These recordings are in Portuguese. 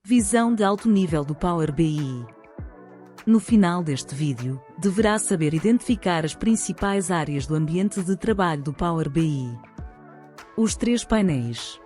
Visão de alto nível do Power BI. No final deste vídeo, deverá saber identificar as principais áreas do ambiente de trabalho do Power BI. Os 3 painéis.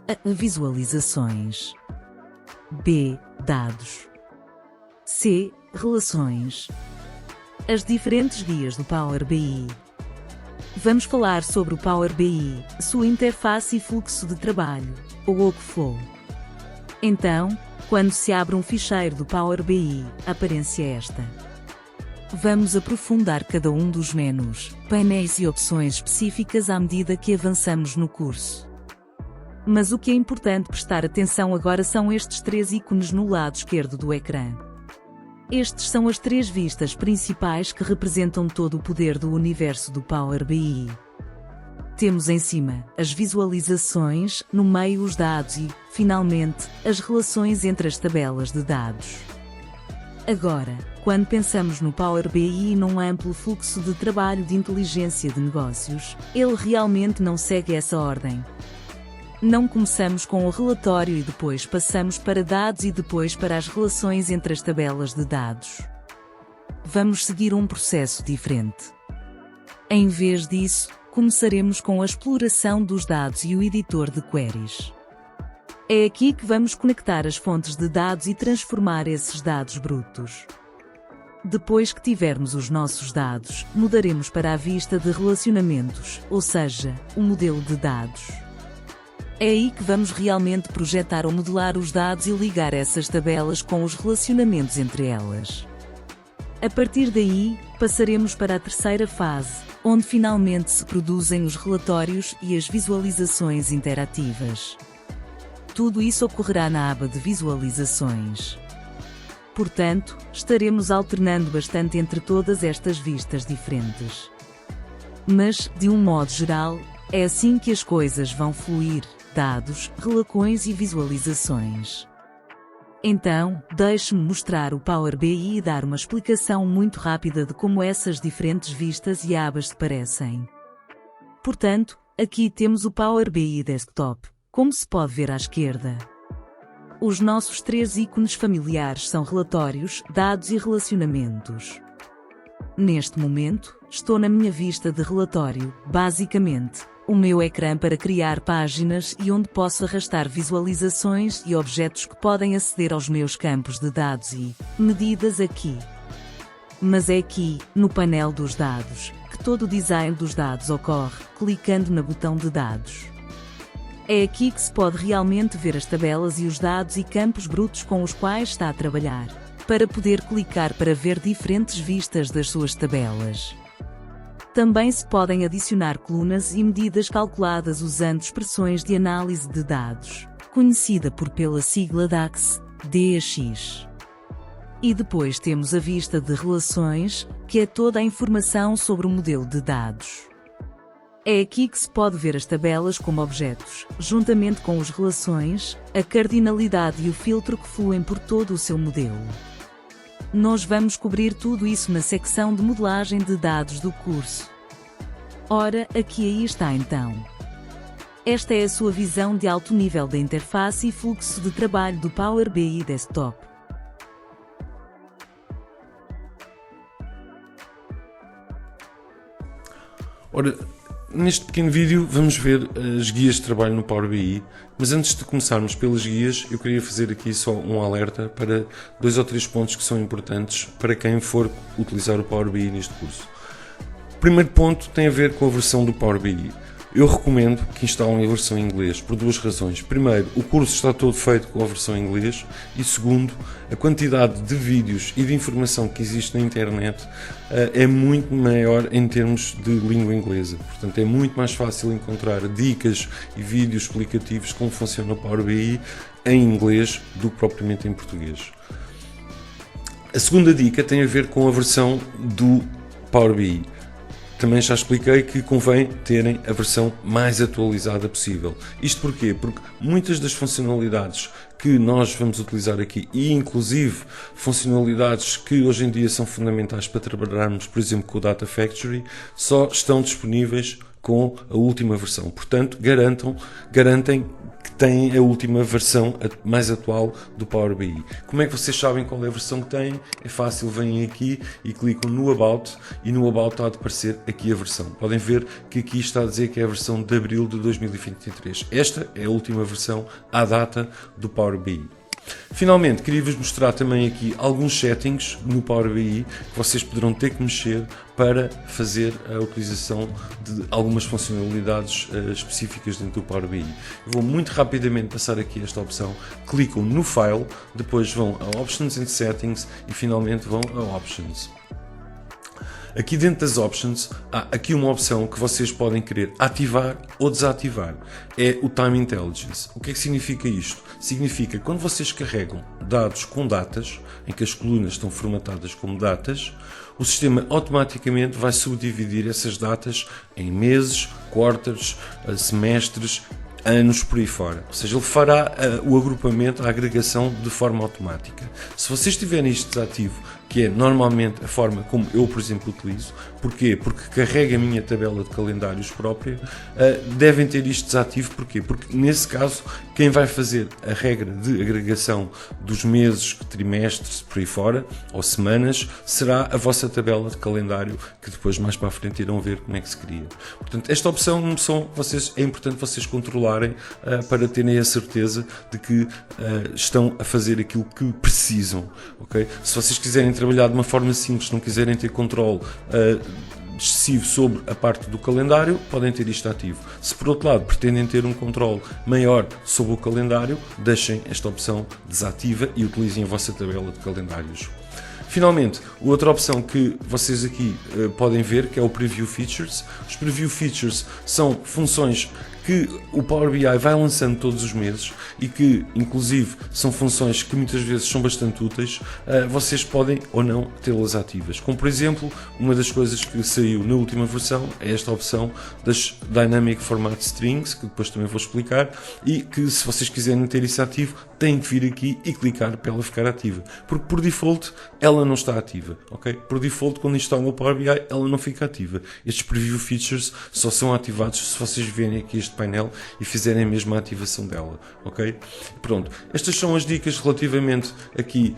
A. Visualizações. B. Dados. C. Relações. As diferentes guias do Power BI. Vamos falar sobre o Power BI, sua interface e fluxo de trabalho, o workflow. Então, quando se abre um ficheiro do Power BI, a aparência é esta. Vamos aprofundar cada um dos menus, painéis e opções específicas à medida que avançamos no curso. Mas o que é importante prestar atenção agora são estes 3 ícones no lado esquerdo do ecrã. Estes são as 3 vistas principais que representam todo o poder do universo do Power BI. Temos em cima as visualizações, no meio os dados e, finalmente, as relações entre as tabelas de dados. Agora, quando pensamos no Power BI e num amplo fluxo de trabalho de inteligência de negócios, ele realmente não segue essa ordem. Não começamos com o relatório e depois passamos para dados e depois para as relações entre as tabelas de dados. Vamos seguir um processo diferente. Em vez disso, começaremos com a exploração dos dados e o editor de queries. É aqui que vamos conectar as fontes de dados e transformar esses dados brutos. Depois que tivermos os nossos dados, mudaremos para a vista de relacionamentos, ou seja, o modelo de dados. É aí que vamos realmente projetar ou modelar os dados e ligar essas tabelas com os relacionamentos entre elas. A partir daí, passaremos para a terceira fase, onde finalmente se produzem os relatórios e as visualizações interativas. Tudo isso ocorrerá na aba de visualizações. Portanto, estaremos alternando bastante entre todas estas vistas diferentes. Mas, de um modo geral, é assim que as coisas vão fluir: dados, relações e visualizações. Então, deixe-me mostrar o Power BI e dar uma explicação muito rápida de como essas diferentes vistas e abas se parecem. Portanto, aqui temos o Power BI Desktop, como se pode ver à esquerda. Os nossos 3 ícones familiares são relatórios, dados e relacionamentos. Neste momento, estou na minha vista de relatório, basicamente, o meu ecrã para criar páginas e onde posso arrastar visualizações e objetos que podem aceder aos meus campos de dados e medidas aqui. Mas é aqui, no painel dos dados, que todo o design dos dados ocorre, clicando no botão de dados. É aqui que se pode realmente ver as tabelas e os dados e campos brutos com os quais está a trabalhar, para poder clicar para ver diferentes vistas das suas tabelas. Também se podem adicionar colunas e medidas calculadas usando expressões de análise de dados, conhecida pela sigla DAX, DAX. E depois temos a vista de relações, que é toda a informação sobre o modelo de dados. É aqui que se pode ver as tabelas como objetos, juntamente com as relações, a cardinalidade e o filtro que fluem por todo o seu modelo. Nós vamos cobrir tudo isso na secção de modelagem de dados do curso. Ora, aqui aí está então. Esta é a sua visão de alto nível da interface e fluxo de trabalho do Power BI Desktop. Ora, neste pequeno vídeo vamos ver as guias de trabalho no Power BI, mas antes de começarmos pelas guias, eu queria fazer aqui só um alerta para 2 ou 3 pontos que são importantes para quem for utilizar o Power BI neste curso. O primeiro ponto tem a ver com a versão do Power BI. Eu recomendo que instalem a versão em inglês, por 2 razões. Primeiro, o curso está todo feito com a versão em inglês, e segundo, a quantidade de vídeos e de informação que existe na internet é muito maior em termos de língua inglesa. Portanto, é muito mais fácil encontrar dicas e vídeos explicativos de como funciona o Power BI em inglês do que propriamente em português. A segunda dica tem a ver com a versão do Power BI. Também já expliquei que convém terem a versão mais atualizada possível. Isto porquê? Porque muitas das funcionalidades que nós vamos utilizar aqui, e inclusive funcionalidades que hoje em dia são fundamentais para trabalharmos, por exemplo, com o Data Factory, só estão disponíveis com a última versão. Portanto, garantem que têm a última versão mais atual do Power BI. Como é que vocês sabem qual é a versão que têm? É fácil, vêm aqui e clicam no About, e no About está a aparecer aqui a versão. Podem ver que aqui está a dizer que é a versão de abril de 2023. Esta é a última versão à data do Power BI. Finalmente, queria-vos mostrar também aqui alguns settings no Power BI que vocês poderão ter que mexer para fazer a utilização de algumas funcionalidades específicas dentro do Power BI. Eu vou muito rapidamente passar aqui esta opção, clicam no File, depois vão a Options and Settings e finalmente vão a Options. Aqui dentro das Options há aqui uma opção que vocês podem querer ativar ou desativar. É o Time Intelligence. O que é que significa isto? Significa que quando vocês carregam dados com datas, em que as colunas estão formatadas como datas, o sistema automaticamente vai subdividir essas datas em meses, quarters, semestres, anos, por aí fora. Ou seja, ele fará o agrupamento, a agregação de forma automática. Se vocês tiverem isto desativo, que é normalmente a forma como eu, por exemplo, utilizo, porquê? Porque carrega a minha tabela de calendários própria, devem ter isto desativo, porquê? Porque nesse caso, quem vai fazer a regra de agregação dos meses, trimestres, por aí fora, ou semanas, será a vossa tabela de calendário, que depois mais para a frente irão ver como é que se cria. Portanto, esta opção é importante vocês controlarem para terem a certeza de que estão a fazer aquilo que precisam. Okay? Se vocês quiserem trabalhar de uma forma simples, não quiserem ter controle excessivo sobre a parte do calendário, podem ter isto ativo. Se por outro lado pretendem ter um controle maior sobre o calendário, deixem esta opção desativa e utilizem a vossa tabela de calendários. Finalmente, outra opção que vocês aqui podem ver, que é o Preview Features. Os Preview Features são funções que o Power BI vai lançando todos os meses e que, inclusive, são funções que muitas vezes são bastante úteis. Vocês podem ou não tê-las ativas. Como, por exemplo, uma das coisas que saiu na última versão é esta opção das Dynamic Format Strings, que depois também vou explicar, e que, se vocês quiserem ter isso ativo, têm que vir aqui e clicar para ela ficar ativa. Porque, por default, ela não está ativa. Okay? Por default, quando instalam o Power BI, ela não fica ativa. Estes Preview Features só são ativados se vocês verem aqui este painel e fizerem mesmo a ativação dela, ok? Pronto, estas são as dicas relativamente aqui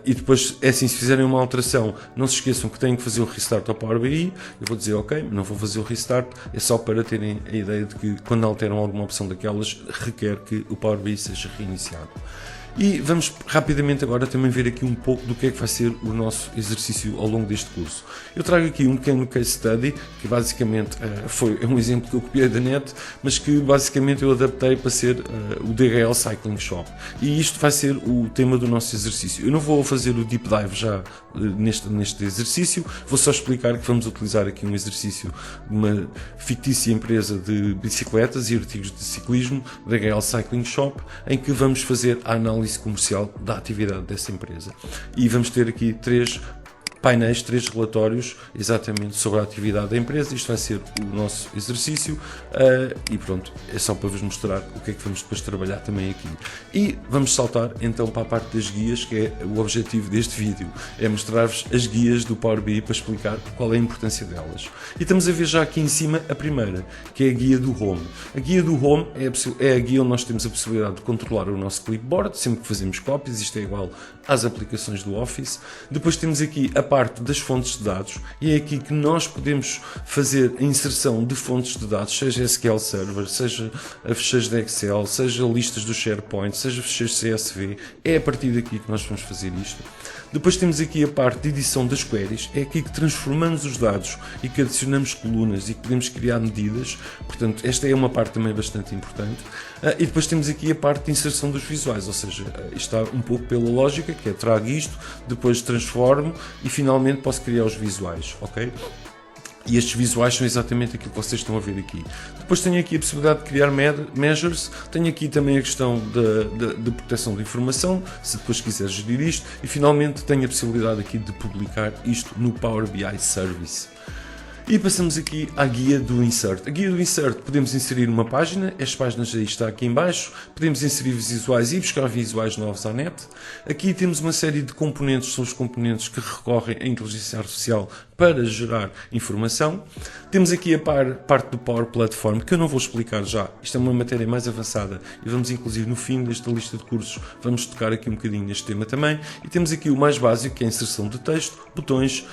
e depois, é assim, se fizerem uma alteração, não se esqueçam que têm que fazer o restart ao Power BI. Eu vou dizer, ok, não vou fazer o restart, é só para terem a ideia de que quando alteram alguma opção daquelas, requer que o Power BI seja reiniciado. E vamos rapidamente agora também ver aqui um pouco do que é que vai ser o nosso exercício ao longo deste curso. Eu trago aqui um pequeno case study, que basicamente é um exemplo que eu copiei da net, mas que basicamente eu adaptei para ser o DHL Cycling Shop. E isto vai ser o tema do nosso exercício. Eu não vou fazer o deep dive já neste exercício, vou só explicar que vamos utilizar aqui um exercício de uma fictícia empresa de bicicletas e artigos de ciclismo, DHL Cycling Shop, em que vamos fazer a análise comercial da atividade dessa empresa. E vamos ter aqui três painéis, três relatórios exatamente sobre a atividade da empresa. Isto vai ser o nosso exercício e pronto, é só para vos mostrar o que é que vamos depois trabalhar também aqui. E vamos saltar então para a parte das guias, que é o objetivo deste vídeo, é mostrar-vos as guias do Power BI para explicar qual é a importância delas. E estamos a ver já aqui em cima a primeira, que é a guia do Home. A guia do Home é a guia onde nós temos a possibilidade de controlar o nosso clipboard, sempre que fazemos cópias. Isto é igual às aplicações do Office. Depois temos aqui a parte das fontes de dados, e é aqui que nós podemos fazer a inserção de fontes de dados, seja SQL Server, seja fecheiros de Excel, seja listas do SharePoint, seja fecheiros CSV. É a partir daqui que nós vamos fazer isto. Depois temos aqui a parte de edição das queries, é aqui que transformamos os dados e que adicionamos colunas e que podemos criar medidas. Portanto, esta é uma parte também bastante importante. E depois temos aqui a parte de inserção dos visuais, ou seja, está um pouco pela lógica, que é trago isto, depois transformo e finalmente posso criar os visuais, ok? E estes visuais são exatamente aquilo que vocês estão a ver aqui. Depois tenho aqui a possibilidade de criar measures, tenho aqui também a questão de proteção de informação, se depois quiser gerir isto, e finalmente tenho a possibilidade aqui de publicar isto no Power BI Service. E passamos aqui à guia do Insert. A guia do Insert podemos inserir uma página, esta página já está aqui em baixo, podemos inserir visuais e buscar visuais novos à net. Aqui temos uma série de componentes, são os componentes que recorrem à inteligência artificial para gerar informação. Temos aqui a parte do Power Platform, que eu não vou explicar já, isto é uma matéria mais avançada e vamos inclusive no fim desta lista de cursos, vamos tocar aqui um bocadinho neste tema também. E temos aqui o mais básico, que é a inserção de texto, botões,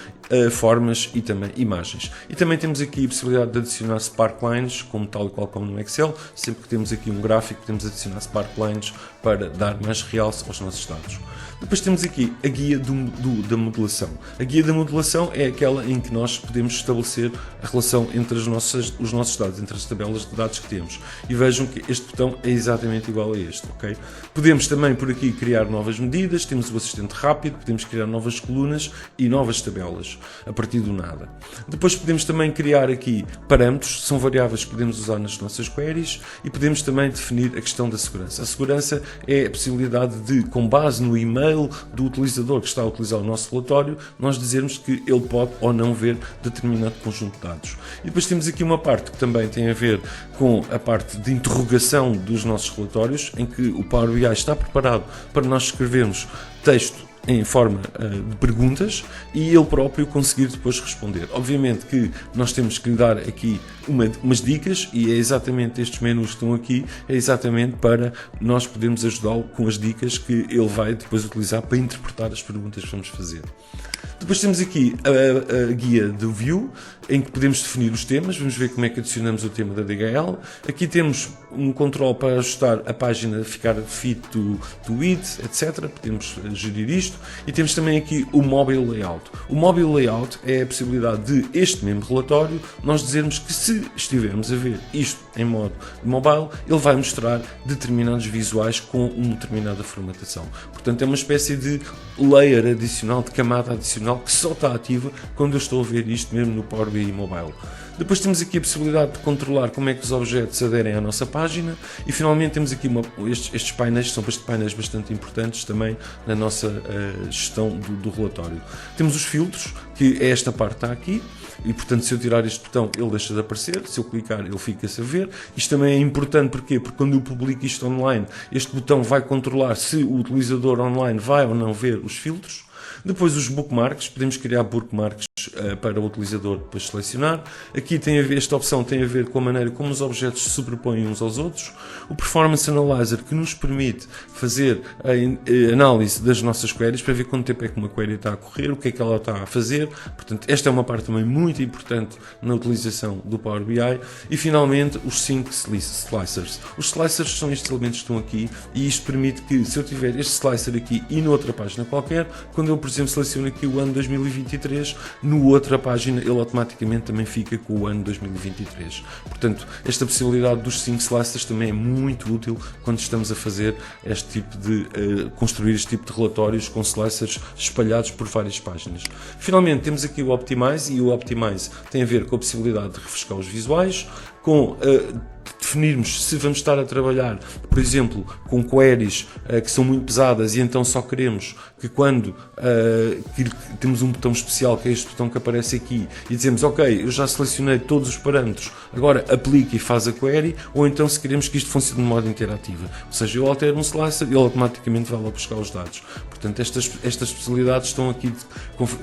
formas e também imagens. E também temos aqui a possibilidade de adicionar sparklines, tal e qual como no Excel. Sempre que temos aqui um gráfico, podemos adicionar sparklines para dar mais realce aos nossos dados. Depois temos aqui a guia da modelação. A guia da modelação é aquela em que nós podemos estabelecer a relação entre os nossos dados, entre as tabelas de dados que temos. E vejam que este botão é exatamente igual a este, ok? Podemos também por aqui criar novas medidas, temos o assistente rápido, podemos criar novas colunas e novas tabelas, a partir do nada. Depois podemos também criar aqui parâmetros, são variáveis que podemos usar nas nossas queries, e podemos também definir a questão da segurança. A segurança é a possibilidade de, com base no e-mail do utilizador que está a utilizar o nosso relatório, nós dizermos que ele pode ou não ver determinado conjunto de dados. E depois temos aqui uma parte que também tem a ver com a parte de interrogação dos nossos relatórios, em que o Power BI está preparado para nós escrevermos texto em forma de perguntas e ele próprio conseguir depois responder. Obviamente que nós temos que lhe dar aqui umas dicas, e é exatamente estes menus que estão aqui, é exatamente para nós podermos ajudá-lo com as dicas que ele vai depois utilizar para interpretar as perguntas que vamos fazer. Depois temos aqui a guia do View, em que podemos definir os temas. Vamos ver como é que adicionamos o tema da DHL. Aqui temos um controle para ajustar a página a ficar fit to width, etc. Podemos gerir isto. E temos também aqui o Mobile Layout. O Mobile Layout é a possibilidade de este mesmo relatório nós dizermos que, se estivermos a ver isto em modo mobile, ele vai mostrar determinados visuais com uma determinada formatação. Portanto, é uma espécie de layer adicional, de camada adicional, que só está ativa quando eu estou a ver isto mesmo no Power BI Mobile. Depois temos aqui a possibilidade de controlar como é que os objetos aderem à nossa página, e finalmente temos aqui estes painéis, são painéis bastante importantes também na nossa gestão do relatório. Temos os filtros, que é esta parte que está aqui, e portanto se eu tirar este botão ele deixa de aparecer, se eu clicar ele fica-se a ver. Isto também é importante, porquê? Porque quando eu publico isto online, este botão vai controlar se o utilizador online vai ou não ver os filtros. Depois os bookmarks, podemos criar bookmarks para o utilizador depois selecionar. Aqui tem a ver, esta opção tem a ver com a maneira como os objetos se sobrepõem uns aos outros. O Performance Analyzer, que nos permite fazer a análise das nossas queries para ver quanto tempo é que uma query está a correr, o que é que ela está a fazer. Portanto, esta é uma parte também muito importante na utilização do Power BI. E finalmente os Sync Slicers. Os slicers são estes elementos que estão aqui, e isto permite que, se eu tiver este slicer aqui e noutra página qualquer, quando eu, por exemplo, seleciono aqui o ano 2023, no outra página ele automaticamente também fica com o ano 2023. Portanto, esta possibilidade dos Sync Slicers também é muito útil quando estamos a fazer este tipo de construir este tipo de relatórios com slicers espalhados por várias páginas. Finalmente temos aqui o Optimize, e o Optimize tem a ver com a possibilidade de refrescar os visuais, com definirmos se vamos estar a trabalhar, por exemplo, com queries que são muito pesadas, e então só queremos que quando temos um botão especial, que é este botão que aparece aqui, e dizemos, ok, eu já selecionei todos os parâmetros, agora aplica e faz a query, ou então se queremos que isto funcione de modo interativo, ou seja, eu altero um slicer e ele automaticamente vai lá buscar os dados. Portanto, estas possibilidades estão aqui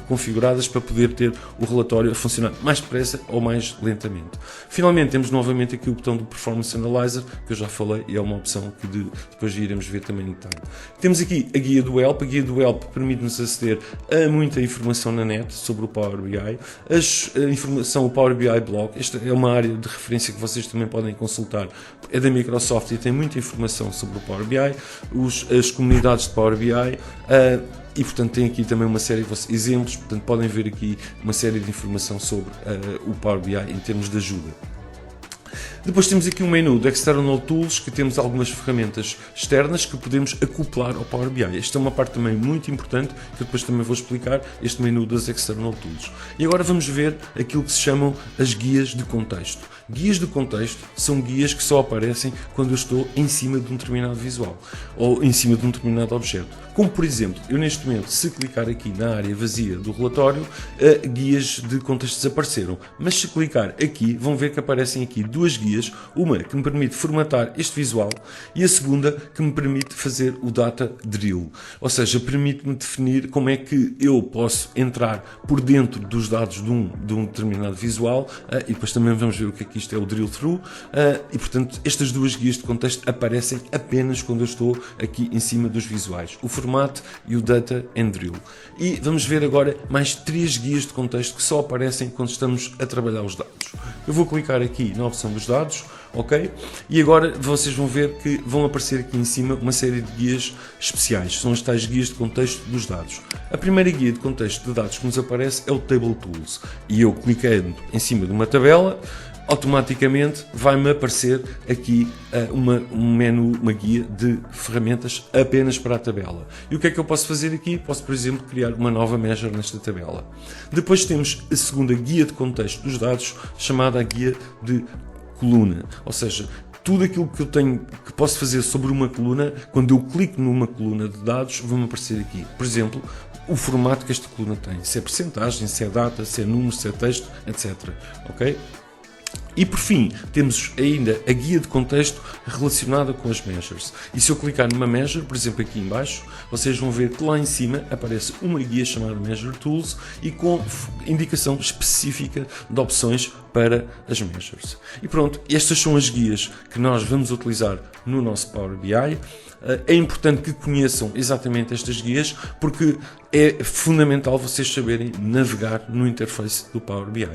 configuradas para poder ter o relatório a funcionar mais depressa ou mais lentamente. Finalmente temos novamente aqui o botão do Performance Analyzer, que eu já falei, e é uma opção que depois iremos ver também em detalhe. Temos aqui a guia do Help. A guia do Help permite-nos aceder a muita informação na net sobre o Power BI. A informação, o Power BI Blog, esta é uma área de referência que vocês também podem consultar, é da Microsoft e tem muita informação sobre o Power BI, as comunidades de Power BI, e portanto tem aqui também uma série de exemplos, portanto podem ver aqui uma série de informação sobre o Power BI em termos de ajuda. Depois temos aqui um menu de External Tools, que temos algumas ferramentas externas que podemos acoplar ao Power BI. Esta é uma parte também muito importante, que eu depois também vou explicar, este menu das External Tools. E agora vamos ver aquilo que se chamam as guias de contexto. Guias de contexto são guias que só aparecem quando eu estou em cima de um determinado visual ou em cima de um determinado objeto. Como, por exemplo, eu neste momento, se clicar aqui na área vazia do relatório, guias de contexto desapareceram. Mas se clicar aqui, vão ver que aparecem aqui duas guias, uma que me permite formatar este visual e a segunda que me permite fazer o Data Drill. Ou seja, permite-me definir como é que eu posso entrar por dentro dos dados de um determinado visual e depois também vamos ver o que é que isto é o Drill Through e, portanto, estas duas guias de contexto aparecem apenas quando eu estou aqui em cima dos visuais. O Format e o Data and Drill. E vamos ver agora mais 3 guias de contexto que só aparecem quando estamos a trabalhar os dados. Eu vou clicar aqui na opção dos dados, ok? E agora vocês vão ver que vão aparecer aqui em cima uma série de guias especiais. São as tais guias de contexto dos dados. A primeira guia de contexto de dados que nos aparece é o Table Tools. E eu clicando em cima de uma tabela, automaticamente vai-me aparecer aqui um menu, uma guia de ferramentas apenas para a tabela. E o que é que eu posso fazer aqui? Posso, por exemplo, criar uma nova measure nesta tabela. Depois temos a segunda guia de contexto dos dados, chamada a guia de coluna. Ou seja, tudo aquilo que eu tenho, que posso fazer sobre uma coluna, quando eu clico numa coluna de dados, vão-me aparecer aqui. Por exemplo, o formato que esta coluna tem. Se é percentagem, se é data, se é número, se é texto, etc. Ok? E por fim, temos ainda a guia de contexto relacionada com as measures. E se eu clicar numa measure, por exemplo aqui em baixo, vocês vão ver que lá em cima aparece uma guia chamada Measure Tools e com indicação específica de opções para as measures. E pronto, estas são as guias que nós vamos utilizar no nosso Power BI. É importante que conheçam exatamente estas guias porque é fundamental vocês saberem navegar no interface do Power BI.